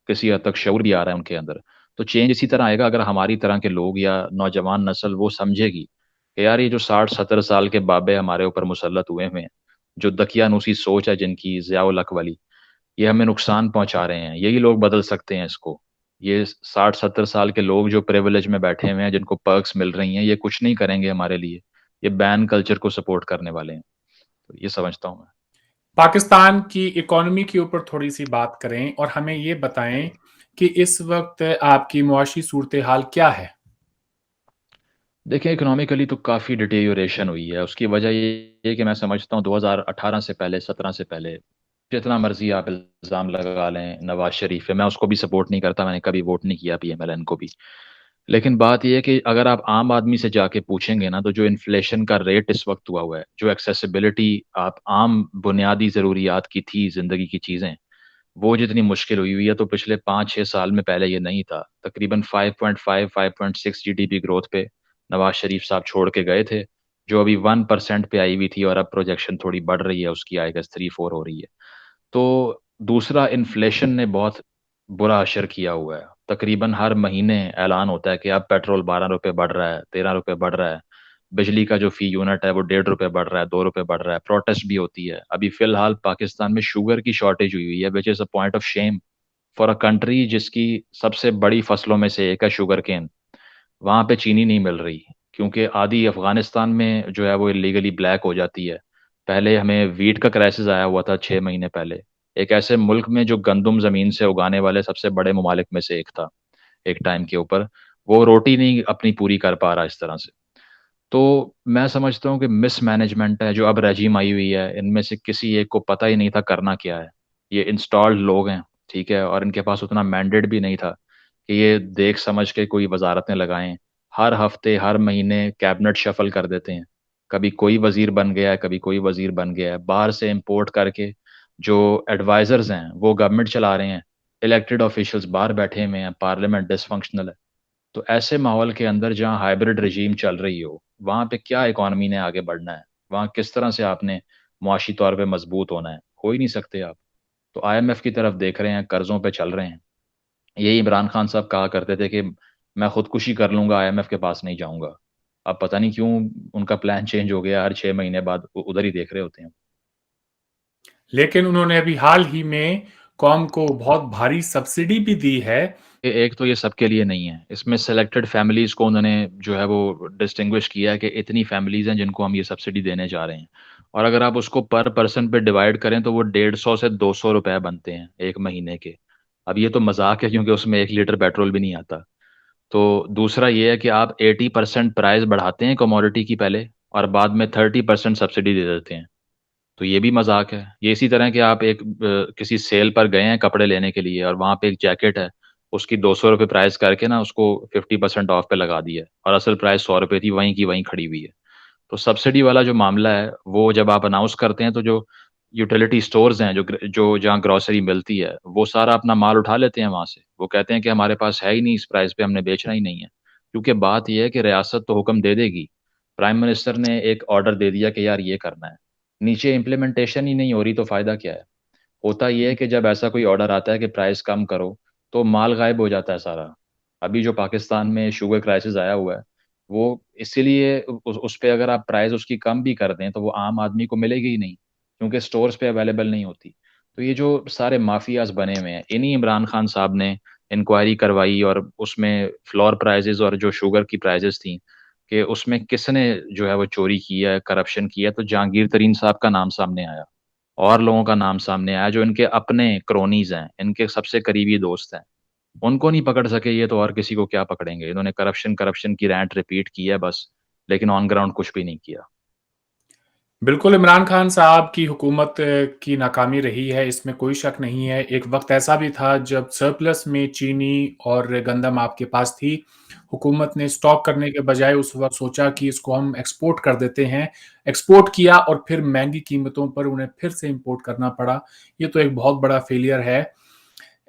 किसी हद तक शऊर भी आ रहा है उनके अंदर। तो चेंज इसी तरह आएगा अगर हमारी तरह के लोग या नौजवान नस्ल वो समझेगी कि यार ये जो 60-70 साल के बाबे हमारे ऊपर मुसल्लत हुए हुए हैं, जो दकियानूसी सोच है जिनकी, ज़ियाउल हक वाली, ये हमें नुकसान पहुंचा रहे हैं, यही लोग बदल सकते हैं इसको। ये 60-70 साल के लोग जो प्रिविलेज में बैठे हुए हैं, जिनको पर्क्स मिल रही हैं, ये कुछ नहीं करेंगे हमारे लिए। ये बैन कल्चर को सपोर्ट करने वाले हैं। तो ये समझता हूँ मैं। पाकिस्तान की इकोनॉमी के ऊपर थोड़ी सी बात करें और हमें ये बताएं कि इस वक्त आपकी मुआशी सूरत हाल क्या है? देखिए, इकोनॉमिकली तो काफ़ी डिटेरियोरेशन हुई है। उसकी वजह ये है कि मैं समझता हूँ 2018 से पहले, 17 से पहले, जितना मर्जी आप इल्ज़ाम लगा लें, नवाज शरीफ है, मैं उसको भी सपोर्ट नहीं करता, मैंने कभी वोट नहीं किया पीएमएलएन को भी। लेकिन बात यह है कि अगर आप आम आदमी से जाके पूछेंगे ना, तो जो इन्फ्लेशन का रेट इस वक्त हुआ हुआ है, जो एक्सेसिबिलिटी आप आम बुनियादी ज़रूरियात की थी, ज़िंदगी की चीज़ें, वो जितनी मुश्किल हुई हुई है, तो पिछले 5-6 साल में पहले ये नहीं था। तकरीबन 5.5 5.6 जीडीपी ग्रोथ पे नवाज शरीफ साहब छोड़ के गए थे, जो अभी 1% पे आई हुई थी, और अब प्रोजेक्शन थोड़ी बढ़ रही है उसकी, आई गेस 3-4 हो रही है। तो दूसरा, इन्फ्लेशन ने बहुत बुरा असर किया हुआ है। तकरीबन हर महीने ऐलान होता है कि अब पेट्रोल 12 रुपये बढ़ रहा है, 13 रुपये बढ़ रहा है, बिजली का जो फी यूनिट है वो 1.5 रुपये बढ़ रहा है, 2 रुपये बढ़ रहा है, प्रोटेस्ट भी होती है। अभी फिलहाल पाकिस्तान में शुगर की शॉर्टेज हुई हुई है, which is a point of shame for a country जिसकी सबसे बड़ी फसलों में से एक है शुगर केन। वहाँ पे चीनी नहीं मिल रही, क्योंकि आधी अफगानिस्तान में जो है वो इलीगली ब्लैक हो जाती है। पहले हमें वीट का क्राइसिस आया हुआ था 6 महीने पहले, एक ऐसे मुल्क में जो गंदुम जमीन से उगाने वाले सबसे बड़े ममालिक में से एक था एक टाइम के ऊपर, वो रोटी नहीं अपनी पूरी कर पा रहा इस तरह से। तो मैं समझता हूँ कि मिसमैनेजमेंट है जो अब रजीम आई हुई है, इनमें से किसी एक को पता ही नहीं था करना क्या है। ये इंस्टॉल्ड लोग हैं, ठीक है, और इनके पास उतना मैंडेट भी नहीं था कि ये देख समझ के कोई वजारतें लगाएं। हर हफ्ते, हर महीने कैबिनेट शफल कर देते हैं। कभी कोई वजीर बन गया है, कभी कोई वजीर बन गया है, बाहर से इंपोर्ट करके जो एडवाइजर्स हैं वो गवर्नमेंट चला रहे हैं, इलेक्टेड ऑफिशियल्स बाहर बैठे हुए हैं, पार्लियामेंट डिसफंक्शनल है। तो ऐसे माहौल के अंदर जहाँ हाइब्रिड रजीम चल रही हो, वहाँ पे क्या इकॉनमी ने आगे बढ़ना है? वहाँ किस तरह से आपने मुआशी तौर पे मजबूत होना है? हो ही नहीं सकते आप। तो आईएमएफ की तरफ देख रहे हैं, कर्जों पे चल रहे हैं। यही इमरान खान साहब कहा करते थे कि मैं खुदकुशी कर लूंगा, आईएमएफ के पास नहीं जाऊंगा। अब पता नहीं क्यों उनका प्लान चेंज हो गया, हर 6 महीने बाद उधर ही देख रहे होते हैं। लेकिन उन्होंने अभी हाल ही में कौम को बहुत भारी सब्सिडी भी दी है। एक तो ये सबके लिए नहीं है, इसमें सेलेक्टेड फैमिलीज को उन्होंने जो है वो डिस्टिंग्विश किया है कि इतनी फैमिलीज हैं जिनको हम ये सब्सिडी देने जा रहे हैं। और अगर आप उसको पर पर्सन पे डिवाइड करें तो वो 150 से 200 रुपए बनते हैं एक महीने के। अब ये तो मजाक है, क्योंकि उसमें 1 लीटर पेट्रोल भी नहीं आता। तो दूसरा ये है कि आप 80% प्राइस बढ़ाते हैं कमोडिटी की पहले, और बाद में 30% सब्सिडी दे देते हैं। तो ये भी मजाक है। ये इसी तरह कि आप एक किसी सेल पर गए हैं कपड़े लेने के लिए, और वहां पे एक जैकेट है, उसकी 200 रुपये प्राइस करके ना उसको 50% ऑफ पे लगा दिया है, और असल प्राइस 100 रुपये थी, वहीं की वहीं खड़ी हुई है। तो सब्सिडी वाला जो मामला है वो जब आप अनाउंस करते हैं तो जो यूटिलिटी स्टोर्स हैं, जो जहाँ ग्रोसरी मिलती है, वो सारा अपना माल उठा लेते हैं वहां से। वो कहते हैं कि हमारे पास है ही नहीं, इस प्राइस पे हमने बेचना ही नहीं है। क्योंकि बात यह है कि रियासत तो हुक्म दे देगी, प्राइम मिनिस्टर ने एक ऑर्डर दे दिया कि यार ये करना है, नीचे इम्प्लीमेंटेशन ही नहीं हो रही, तो फायदा क्या है? होता यह है कि जब ऐसा कोई ऑर्डर आता है कि प्राइस कम करो, तो माल गायब हो जाता है सारा। अभी जो पाकिस्तान में शुगर क्राइसिस आया हुआ है, वो इसीलिए उस पे अगर आप प्राइस उसकी कम भी कर दें तो वो आम आदमी को मिलेगी ही नहीं, क्योंकि स्टोर्स पे अवेलेबल नहीं होती। तो ये जो सारे माफियाज बने हुए हैं, इन्हीं इमरान खान साहब ने इंक्वायरी करवाई, और उसमें फ्लोर प्राइजेस और जो शुगर की प्राइजेस थी, कि उसमें किसने जो है वो चोरी की है, करप्शन किया है, तो जहांगीर तरीन साहब का नाम सामने आया, और लोगों का नाम सामने आया जो इनके अपने क्रोनीज हैं, इनके सबसे करीबी दोस्त हैं। उनको नहीं पकड़ सके ये, तो और किसी को क्या पकड़ेंगे? इन्होंने करप्शन करप्शन की रैंट रिपीट की है बस, लेकिन ऑन ग्राउंड कुछ भी नहीं किया। बिल्कुल, इमरान खान साहब की हुकूमत की नाकामी रही है, इसमें कोई शक नहीं है। एक वक़्त ऐसा भी था जब सरप्लस में चीनी और गंदम आपके पास थी। हुकूमत ने स्टॉक करने के बजाय उस वक़्त सोचा कि इसको हम एक्सपोर्ट कर देते हैं। एक्सपोर्ट किया और फिर महँगी कीमतों पर उन्हें फिर से इम्पोर्ट करना पड़ा। ये तो एक बहुत बड़ा फेलियर है।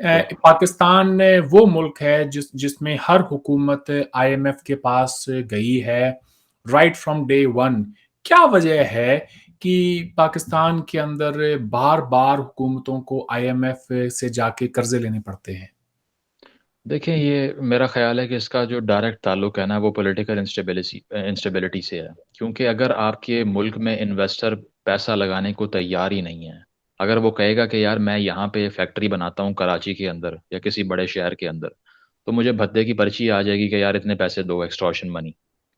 बिल्कुल। पाकिस्तान वो मुल्क है जिसमें हर हुकूमत आईएमएफ के पास गई है, राइट फ्रॉम डे वन। क्या वजह है कि पाकिस्तान के अंदर बार-बार हुकूमतों को आईएमएफ से जाके कर्ज़े लेने पड़ते हैं? देखिए, ये मेरा ख्याल है कि इसका जो डायरेक्ट ताल्लुक है ना, वो पॉलिटिकल इंस्टेबिलिटी से है। क्योंकि अगर आपके मुल्क में इन्वेस्टर पैसा लगाने को तैयार ही नहीं है, अगर वो कहेगा कि यार मैं यहाँ पे फैक्ट्री बनाता हूँ कराची के अंदर या किसी बड़े शहर के अंदर, तो मुझे भद्दे की पर्ची आ जाएगी कि यार इतने पैसे दो, एक्सटॉर्शन मनी,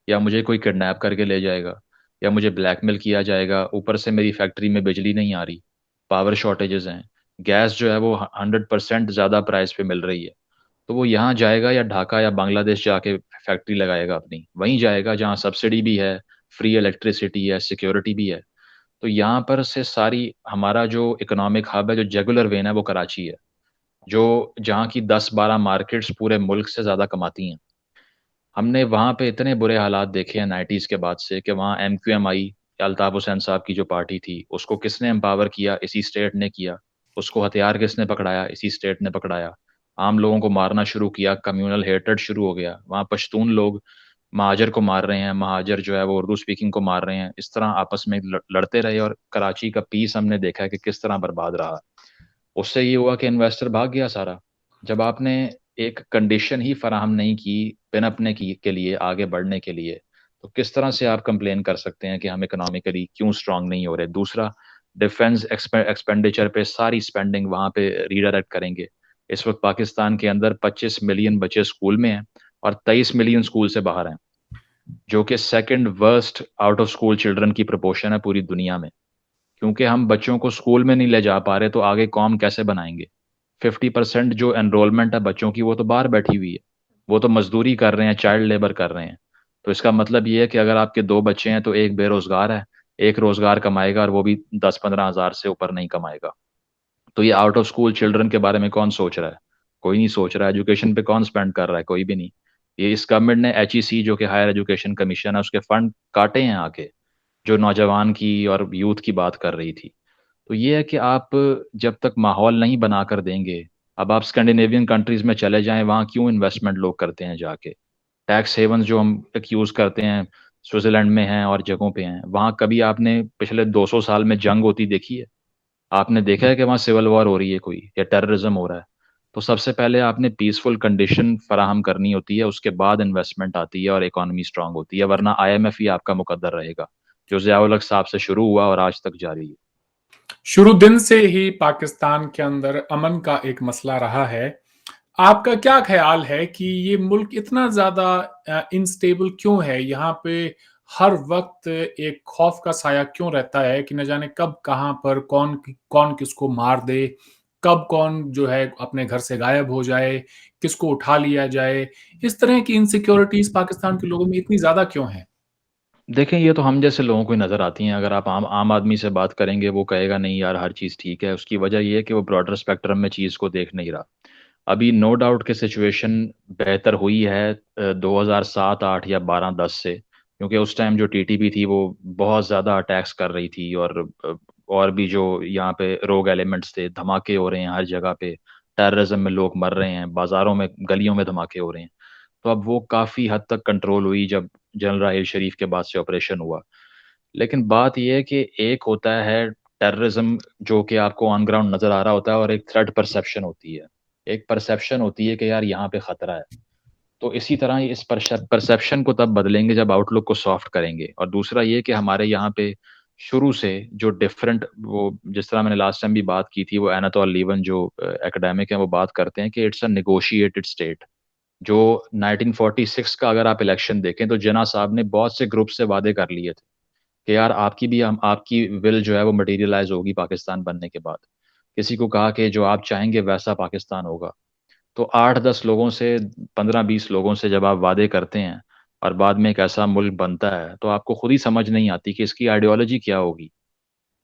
या मुझे कोई किडनैप करके ले जाएगा, या मुझे ब्लैकमेल किया जाएगा। ऊपर से मेरी फैक्ट्री में बिजली नहीं आ रही, पावर शॉर्टेजेस हैं, गैस जो है वो 100% ज़्यादा प्राइस पे मिल रही है। तो वो यहाँ जाएगा या ढाका या बांग्लादेश जाके फैक्ट्री लगाएगा अपनी, वहीं जाएगा जहाँ सब्सिडी भी है, फ्री इलेक्ट्रिसिटी है, सिक्योरिटी भी है। तो यहाँ पर से सारी हमारा जो इकोनॉमिक हब है, जो जेगुलर वेन है, वो कराची है, जो जहाँ की 10-12 मार्केट्स पूरे मुल्क से ज़्यादा कमाती हैं। हमने वहाँ पे इतने बुरे हालात देखे हैं 90s के बाद से, कि वहाँ MQMI, अल्ताफ हुसैन साहब की जो पार्टी थी, उसको किसने एम्पावर किया? इसी स्टेट ने किया। उसको हथियार किसने पकड़ाया? इसी स्टेट ने पकड़ाया। आम लोगों को मारना शुरू किया, कम्युनल हेटरेड शुरू हो गया। वहाँ पश्तून लोग महाजर को मार रहे हैं, महाजर जो है वो उर्दू स्पीकिंग को मार रहे हैं। इस तरह आपस में लड़ते रहे, और कराची का पीस हमने देखा है कि किस तरह बर्बाद रहा। उससे ये हुआ कि इन्वेस्टर भाग गया सारा। जब आपने एक कंडीशन ही फराहम नहीं की पिनअपने की के लिए, आगे बढ़ने के लिए, तो किस तरह से आप कंप्लेन कर सकते हैं कि हम इकोनॉमिकली क्यों स्ट्रांग नहीं हो रहे? दूसरा, डिफेंस एक्सपेंडिचर पे सारी स्पेंडिंग वहां पे रीडायरेक्ट करेंगे। इस वक्त पाकिस्तान के अंदर 25 मिलियन बच्चे स्कूल में हैं, और 23 मिलियन स्कूल से बाहर हैं, जो कि second worst out of school children की प्रोपोर्शन है पूरी दुनिया में। क्योंकि हम बच्चों को स्कूल में नहीं ले जा पा रहे, तो आगे कौम कैसे बनाएंगे? 50% जो एनरोलमेंट है बच्चों की, वो तो बाहर बैठी हुई है, वो तो मजदूरी कर रहे हैं, चाइल्ड लेबर कर रहे हैं। तो इसका मतलब ये है कि अगर आपके दो बच्चे हैं तो एक बेरोजगार है, एक रोजगार कमाएगा, और वो भी 10-15 हज़ार से ऊपर नहीं कमाएगा। तो ये आउट ऑफ स्कूल चिल्ड्रन के बारे में कौन सोच रहा है? कोई नहीं सोच रहा है। एजुकेशन पे कौन स्पेंड कर रहा है? कोई भी नहीं। ये इस गवर्नमेंट ने HEC, जो कि हायर एजुकेशन कमीशन है, उसके फंड काटे हैं आके, जो नौजवान की और यूथ की बात कर रही थी। तो ये है कि आप जब तक माहौल नहीं बना कर देंगे, अब आप स्कैंडिनेवियन कंट्रीज में चले जाएं, वहाँ क्यों इन्वेस्टमेंट लोग करते हैं जाके। टैक्स हेवन्स जो हम एक्यूज करते हैं, स्विट्जरलैंड में हैं और जगहों पे हैं, वहाँ कभी आपने पिछले 200 साल में जंग होती देखी है? आपने देखा है कि वहाँ सिविल वॉर हो रही है कोई, या टेररिज्म हो रहा है? तो सबसे पहले आपने पीसफुल कंडीशन फराहम करनी होती है, उसके बाद इन्वेस्टमेंट आती है और इकोनॉमी स्ट्रांग होती है, वरना आईएमएफ ही आपका मुकद्दर रहेगा, जो ज़ियाउल हक साहब से शुरू हुआ और आज तक जारी है। शुरू दिन से ही पाकिस्तान के अंदर अमन का एक मसला रहा है। आपका क्या ख्याल है कि ये मुल्क इतना ज्यादा इनस्टेबल क्यों है? यहाँ पे हर वक्त एक खौफ का साया क्यों रहता है कि न जाने कब कहाँ पर कौन कौन किसको मार दे, कब कौन जो है अपने घर से गायब हो जाए, किसको उठा लिया जाए। इस तरह की इनसिक्योरिटीज पाकिस्तान के लोगों में इतनी ज्यादा क्यों है? देखें, ये तो हम जैसे लोगों को ही नज़र आती हैं। अगर आप आम आम आदमी से बात करेंगे, वो कहेगा नहीं यार हर चीज़ ठीक है। उसकी वजह ये है कि वो ब्रॉडर स्पेक्ट्रम में चीज़ को देख नहीं रहा। अभी नो डाउट कि सिचुएशन बेहतर हुई है 2007-8 या 12-10 से, क्योंकि उस टाइम जो टीटीपी थी वो बहुत ज़्यादा अटैक्स कर रही थी, और भी जो यहाँ पे रोग एलिमेंट्स थे, धमाके हो रहे हैं हर जगह पे, टेररिज्म में लोग मर रहे हैं, बाज़ारों में गलियों में धमाके हो रहे हैं। तो अब वो काफ़ी हद तक कंट्रोल हुई जब जनरल राहिल शरीफ के बाद से ऑपरेशन हुआ। लेकिन बात यह है कि एक होता है टेररिज्म जो कि आपको ऑन ग्राउंड नज़र आ रहा होता है, और एक थ्रेट परसेप्शन होती है। एक परसेप्शन होती है कि यार यहाँ पे खतरा है। तो इसी तरह इस परसेप्शन को तब बदलेंगे जब आउटलुक को सॉफ्ट करेंगे। और दूसरा ये कि हमारे यहाँ पे शुरू से जो डिफरेंट, वो जिस तरह मैंने लास्ट टाइम भी बात की थी, वो एनातोल लीवन जो एकेडमिक हैं वो बात करते हैं कि इट्स अ नेगोशिएटेड स्टेट। जो 1946 का अगर आप इलेक्शन देखें, तो जिन्ना साहब ने बहुत से ग्रुप से वादे कर लिए थे कि यार आपकी भी, हम आपकी विल जो है वो मटेरियलाइज होगी पाकिस्तान बनने के बाद। किसी को कहा कि जो आप चाहेंगे वैसा पाकिस्तान होगा। तो 8-10 लोगों से, 15-20 लोगों से जब आप वादे करते हैं और बाद में एक ऐसा मुल्क बनता है, तो आपको खुद ही समझ नहीं आती कि इसकी आइडियोलॉजी क्या होगी।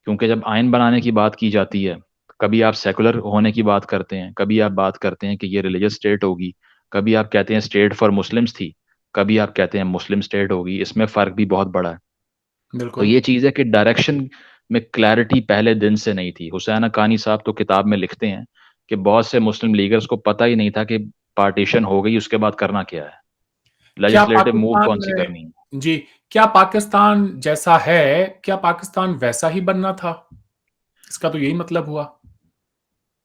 क्योंकि जब आयन बनाने की बात की जाती है, कभी आप सेकुलर होने की बात करते हैं, कभी आप बात करते हैं कि ये रिलीजियस स्टेट होगी, कभी आप कहते हैं स्टेट फॉर मुस्लिम्स थी, कभी आप कहते हैं मुस्लिम स्टेट होगी। इसमें फ़र्क भी बहुत बड़ा है। तो बिल्कुल। ये चीज़ है कि डायरेक्शन में क्लैरिटी पहले दिन से नहीं थी। हुसैन हक्कानी साहब तो किताब में लिखते हैं कि बहुत से मुस्लिम लीडर्स को पता ही नहीं था कि पार्टीशन हो गई, उसके बाद करना क्या है, क्या लेजिस्लेटिव मूव पाकिस्तान कौन सी करनी है। जी, क्या पाकिस्तान जैसा है, क्या पाकिस्तान वैसा ही बनना था? इसका तो यही मतलब हुआ।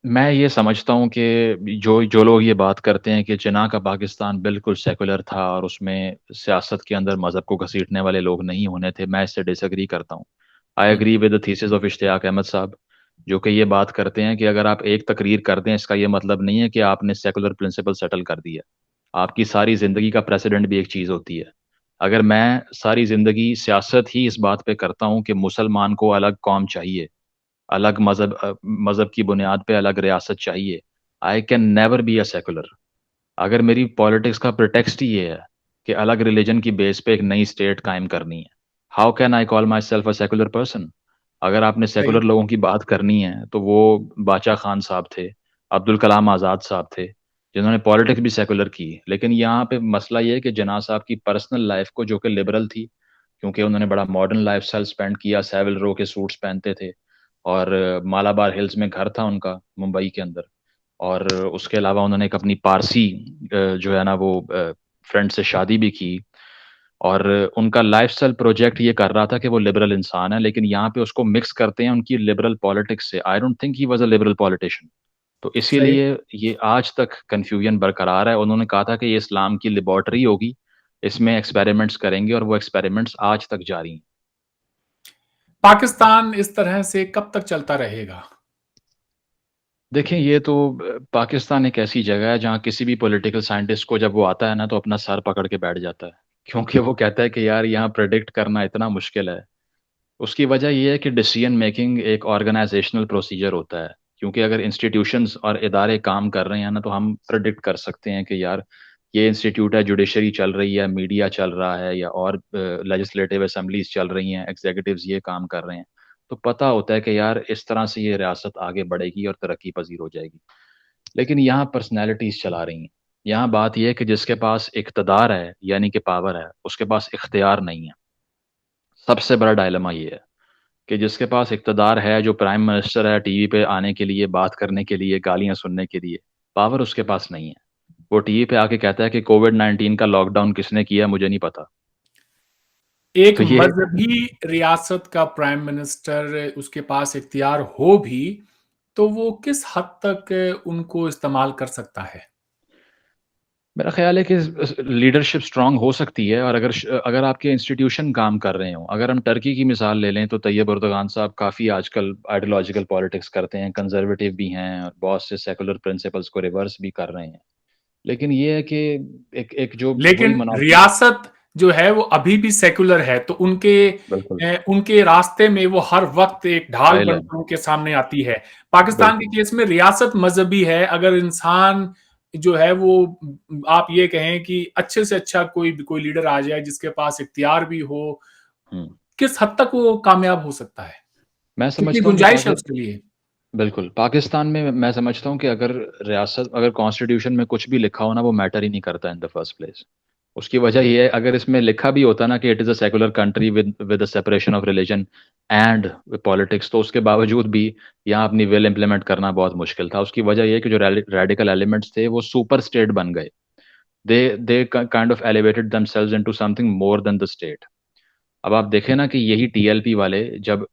मैं ये समझता हूँ कि जो जो लोग ये बात करते हैं कि जिन्ना का पाकिस्तान बिल्कुल सेकुलर था और उसमें सियासत के अंदर मज़हब को घसीटने वाले लोग नहीं होने थे, मैं इससे डिसएग्री करता हूँ। आई हुँ, agree with the thesis of Ishtiaq Ahmed साहब, जो कि ये बात करते हैं कि अगर आप एक तकरीर कर दें, इसका ये मतलब नहीं है कि आपने सेकुलर प्रिंसिपल सेटल कर दिया। आपकी सारी ज़िंदगी का प्रेसिडेंट भी एक चीज़ होती है। अगर मैं सारी ज़िंदगी सियासत ही इस बात पे करता हूँ कि मुसलमान को अलग कौम चाहिए, अलग मज़हब की बुनियाद पे अलग रियासत चाहिए, I can never be a secular. अगर मेरी पॉलिटिक्स का प्रिटेक्स्ट ही ये है कि अलग रिलीजन की बेस पे एक नई स्टेट कायम करनी है, how can I call my self a secular person? अगर आपने सही। सेकुलर लोगों की बात करनी है, तो वो बादशाह खान साहब थे, अब्दुल कलाम आज़ाद साहब थे, जिन्होंने पॉलिटिक्स भी सेकुलर की। लेकिन यहाँ पे मसला ये है कि जिन्ना साहब की पर्सनल लाइफ को, जो कि लिबरल थी, क्योंकि उन्होंने बड़ा मॉडर्न लाइफस्टाइल स्पेंड किया, सेविल रो के सूट्स पहनते थे, और मालाबार हिल्स में घर था उनका मुंबई के अंदर। और उसके अलावा उन्होंने एक अपनी पारसी जो है ना वो फ्रेंड से शादी भी की। और उनका लाइफस्टाइल प्रोजेक्ट ये कर रहा था कि वो लिबरल इंसान है, लेकिन यहाँ पे उसको मिक्स करते हैं उनकी लिबरल पॉलिटिक्स से। I don't think he was a liberal politician. तो सही। इसीलिए ये आज तक कन्फ्यूजन बरकरार है। उन्होंने कहा था कि ये इस्लाम की लेबॉर्टरी होगी, इसमें एक्सपेरिमेंट्स करेंगे, और वो एक्सपेरिमेंट्स आज तक जारी हैं। पाकिस्तान इस तरह से कब तक चलता रहेगा? देखें, ये तो पाकिस्तान एक ऐसी जगह है जहाँ किसी भी पॉलिटिकल साइंटिस्ट को जब वो आता है ना, तो अपना सर पकड़ के बैठ जाता है। क्योंकि वो कहता है कि यार यहाँ प्रेडिक्ट करना इतना मुश्किल है। उसकी वजह ये है कि डिसीजन मेकिंग एक ऑर्गेनाइजेशनल प्रोसीजर होता है। क्योंकि अगर इंस्टीट्यूशंस और इदारे काम कर रहे हैं ना, तो हम प्रेडिक्ट कर सकते हैं कि यार ये इंस्टीट्यूट है, जुडिशरी चल रही है, मीडिया चल रहा है, या और लेजिस्लेटिव असेंबलीज चल रही हैं, एग्जीक्यूटिव्स ये काम कर रहे हैं। तो पता होता है कि यार इस तरह से ये रियासत आगे बढ़ेगी और तरक्की पजीर हो जाएगी। लेकिन यहाँ पर्सनैलिटीज चला रही हैं। यहाँ बात यह है कि जिसके पास इख्तदार है, यानी कि पावर है, उसके पास इख्तियार नहीं है। सबसे बड़ा डायलेमा ये है। कि जिसके पास इक़्तिदार है, जो प्राइम मिनिस्टर है, टीवी पे आने के लिए, बात करने के लिए, गालियाँ सुनने के लिए, पावर उसके पास नहीं है। वो टीवी पे आके कहता है कि कोविड-19 का लॉकडाउन किसने किया मुझे नहीं पता। एक तो ये मजहबी रियासत का प्राइम मिनिस्टर उसके पास इख्तियार हो भी, तो वो किस हद तक उनको इस्तेमाल कर सकता है? मेरा ख़्याल है कि लीडरशिप स्ट्रॉन्ग हो सकती है और अगर आपके इंस्टीट्यूशन काम कर रहे हों, अगर हम टर्की की मिसाल ले लें तो तैयब एर्दोग़ान साहब काफ़ी आजकल आइडियोलॉजिकल पॉलिटिक्स करते हैं, कंज़र्वेटिव भी हैं और बहुत से सेकुलर प्रिंसिपल्स को रिवर्स भी कर रहे हैं। लेकिन ये है कि एक एक जो वही लेकिन मोनोपोली रियासत जो है वो अभी भी सेक्युलर है, तो बिल्कुल, उनके रास्ते में वो हर वक़्त एक ढाल पहले बनकर उनके सामने आती है। पाकिस्तान के बिल्कुल। केस में रियासत मज़हबी है, अगर इंसान जो है वो आप ये कहें कि अच्छे से अच्छा कोई लीडर आ जाए जिसके पास इख्तियार भी हो, हुँ। किस हद तक वो कामयाब हो सकता है? मैं कितनी समझता हूँ कि गुंजाइश है उसके लिए? बिल्कुल, पाकिस्तान में मैं समझता हूँ कि अगर कॉन्स्टिट्यूशन में कुछ भी लिखा हो ना, वो मैटर ही नहीं करता इन द फर्स्ट प्लेस। उसकी वजह ये है, अगर इसमें लिखा भी होता ना कि it is a secular country with a separation of religion and politics, तो उसके बावजूद भी यहाँ अपनी विल इम्प्लीमेंट करना बहुत मुश्किल था। उसकी वजह ये है कि जो रेडिकल एलिमेंट्स थे, वो सुपर स्टेट बन गए। They kind of elevated themselves into something more than the state. अब आप देखें ना कि यही टीएलपी वाले जब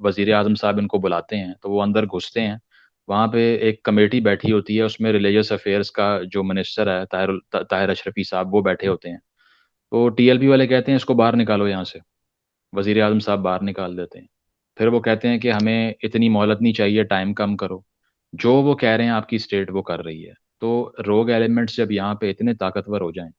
वज़ीर आज़म साहब इनको बुलाते हैं, तो वो अंदर घुसते हैं। वहाँ पे एक कमेटी बैठी होती है, उसमें रिलीजियस अफ़ेयर्स का जो मिनिस्टर है, ताहिर अशरफ़ी साहब, वो बैठे होते हैं। तो टीएलपी वाले कहते हैं, "इसको बाहर निकालो यहाँ से।" वज़ीर आज़म साहब बाहर निकाल देते हैं। फिर वो कहते हैं कि हमें इतनी मोहलत नहीं चाहिए, टाइम कम करो। जो वो कह रहे हैं आपकी स्टेट वो कर रही है। तो रोgue एलिमेंट्स जब यहाँ पे इतने ताकतवर हो जाएँ,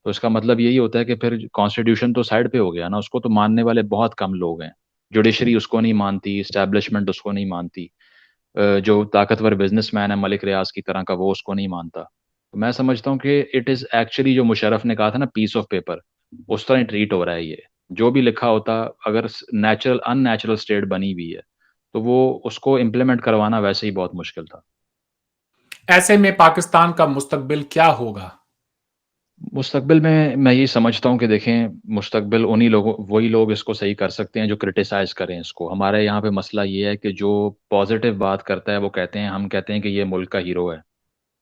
तो इसका मतलब यही होता है कि फिर कॉन्स्टिट्यूशन तो साइड पे हो गया ना, उसको तो मानने वाले बहुत कम लोग हैं। जुडिशरी उसको नहीं मानती, एस्टेब्लिशमेंट उसको नहीं मानती। जो ताकतवर बिज़नेसमैन है मलिक रियाज़ की तरह का, वो उसको नहीं मानता। तो मैं समझता हूँ कि इट इज़ एक्चुअली जो मुशर्रफ ने कहा था ना, पीस ऑफ पेपर, उस तरह ही ट्रीट हो रहा है ये। जो भी लिखा होता, अगर अननेचुरल स्टेट बनी हुई है, तो वो उसको इम्प्लीमेंट करवाना वैसे ही बहुत मुश्किल था। ऐसे में पाकिस्तान का मुस्तकबिल क्या होगा? मुस्तकबिल में मैं ये समझता हूँ कि देखें, मुस्तकबिल उन्हीं लोगों वही लोग इसको सही कर सकते हैं जो क्रिटिसाइज़ करें इसको। हमारे यहाँ पे मसला ये है कि जो पॉज़िटिव बात करता है वो कहते हैं, हम कहते हैं कि ये मुल्क का हीरो है।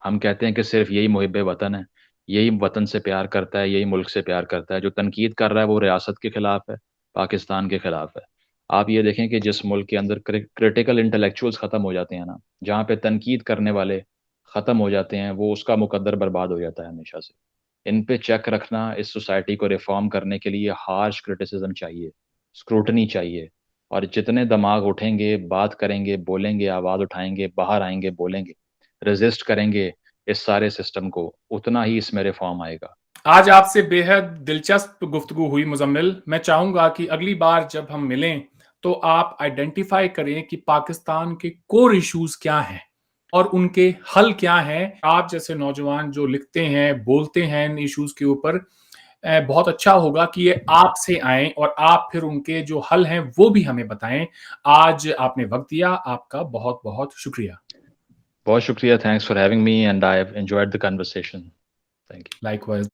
हम कहते हैं कि सिर्फ़ यही मुहिब्बे वतन है, यही वतन से प्यार करता है, यही मुल्क से प्यार करता है। जो तनकीद कर रहा है वो रियासत के खिलाफ़ है, पाकिस्तान के खिलाफ़ है। आप ये देखें कि जिस मुल्क के अंदर क्रिटिकल इंटेलेक्चुअल्स ख़त्म हो जाते हैं ना, जहाँ पे तनकीद करने वाले ख़त्म हो जाते हैं, वो उसका मुकद्दर बर्बाद हो जाता है हमेशा से। इन पे चेक रखना, इस सोसाइटी को रिफ़ॉर्म करने के लिए हार्श क्रिटिसिज़्म चाहिए, स्क्रूटनी चाहिए और जितने दिमाग उठेंगे, बात करेंगे, बोलेंगे, आवाज़ उठाएँगे, बाहर आएँगे, बोलेंगे, रेज़िस्ट करेंगे इस सारे सिस्टम को, उतना ही इसमें रिफ़ॉर्म आएगा। आज आपसे बेहद दिलचस्प गुफ्तगू हुई मुज़म्मिल। मैं चाहूँगा कि अगली बार जब हम मिलें, तो आप आइडेंटिफ़ाई करें कि पाकिस्तान के कोर इश्यूज़ क्या हैं और उनके हल क्या हैं। आप जैसे नौजवान जो लिखते हैं, बोलते हैं इन इश्यूज़ के ऊपर, बहुत अच्छा होगा कि ये आपसे आएँ और आप फिर उनके जो हल हैं, वो भी हमें बताएँ। आज आपने वक़्त दिया, आपका बहुत-बहुत शुक्रिया। बहुत शुक्रिया, thanks for having me and I have enjoyed the conversation. Thank you. Likewise.